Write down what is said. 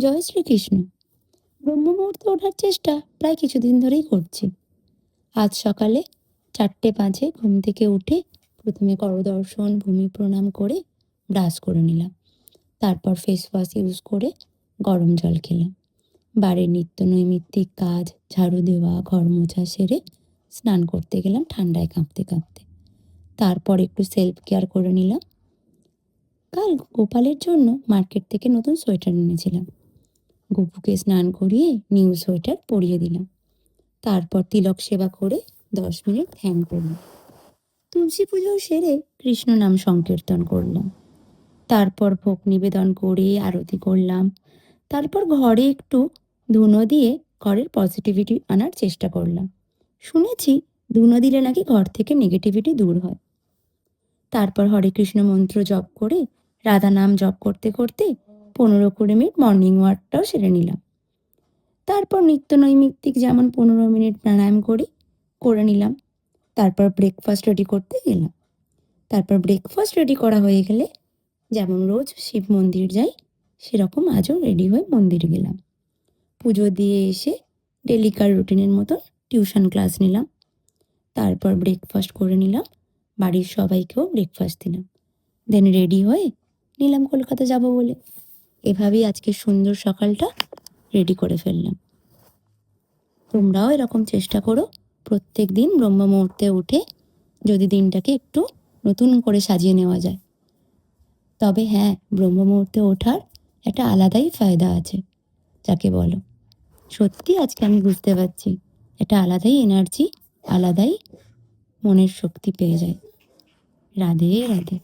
জয় শ্রীকৃষ্ণ। ব্রহ্ম মুহূর্তে ওঠার চেষ্টা প্রায় কিছুদিন ধরেই করছি। আজ সকালে 4:05 ঘুম থেকে উঠে প্রথমে করদর্শন, ভূমি প্রণাম করে ব্রাশ করে নিলাম। তারপর ফেস ওয়াশ ইউজ করে গরম জল খেলাম। বাড়ির নিত্য নৈমিত্তিক কাজ, ঝাড়ু দেওয়া, ঘর মোছা সেরে স্নান করতে গেলাম ঠান্ডায় কাঁপতে কাঁপতে। তারপর একটু সেলফ কেয়ার করে নিলাম। কাল গোপালের জন্য মার্কেট থেকে নতুন সোয়েটার এনেছিলাম। গপুকে স্নান করিয়ে নিউ সোয়েটার পরিয়ে দিলাম। তারপর তিলক সেবা করে 10 মিনিট ধ্যান করলাম। তুলসী পুজো সেরে কৃষ্ণ নাম সংকীর্তন করলাম। তারপর ভোগ নিবেদন করে আরতি করলাম। তারপর ঘরে একটু ধুনো দিয়ে ঘরের পজিটিভিটি আনার চেষ্টা করলাম। শুনেছি ধুনো দিলে নাকি ঘর থেকে নেগেটিভিটি দূর হয়। তারপর হরে কৃষ্ণ মন্ত্র জপ করে রাধা নাম জপ করতে করতে 15-20 মিনিট মর্নিং ওয়াকটাও সেরে নিলাম। তারপর নিত্য নৈমিত্তিক যেমন 15 মিনিট প্রাণায়াম করে নিলাম। তারপর ব্রেকফাস্ট রেডি করতে গেলাম। তারপর ব্রেকফাস্ট রেডি করা হয়ে গেলে যেমন রোজ শিব মন্দির যাই সেরকম আজও রেডি হয়ে মন্দির গেলাম। পুজো দিয়ে এসে ডেলিকার রুটিনের মতো টিউশন ক্লাস নিলাম। তারপর ব্রেকফাস্ট করে নিলাম, বাড়ির সবাইকেও ব্রেকফাস্ট দিলাম। দেন রেডি হয়ে নিলাম কলকাতা যাব বলে। এভাবেই আজকে সুন্দর সকালটা রেডি করে ফেললাম। তোমরাও এরকম চেষ্টা করো প্রত্যেক দিন ব্রহ্ম মুহূর্তে উঠে যদি দিনটাকে একটু নতুন করে সাজিয়ে নেওয়া যায়। তবে হ্যাঁ, ব্রহ্ম মুহূর্তে ওঠার একটা আলাদাই ফায়দা আছে, যাকে বলো। সত্যি আজকে আমি বুঝতে পারছি একটা আলাদাই এনার্জি, আলাদাই মনের শক্তি পেয়ে যায়। রাধে রাধে।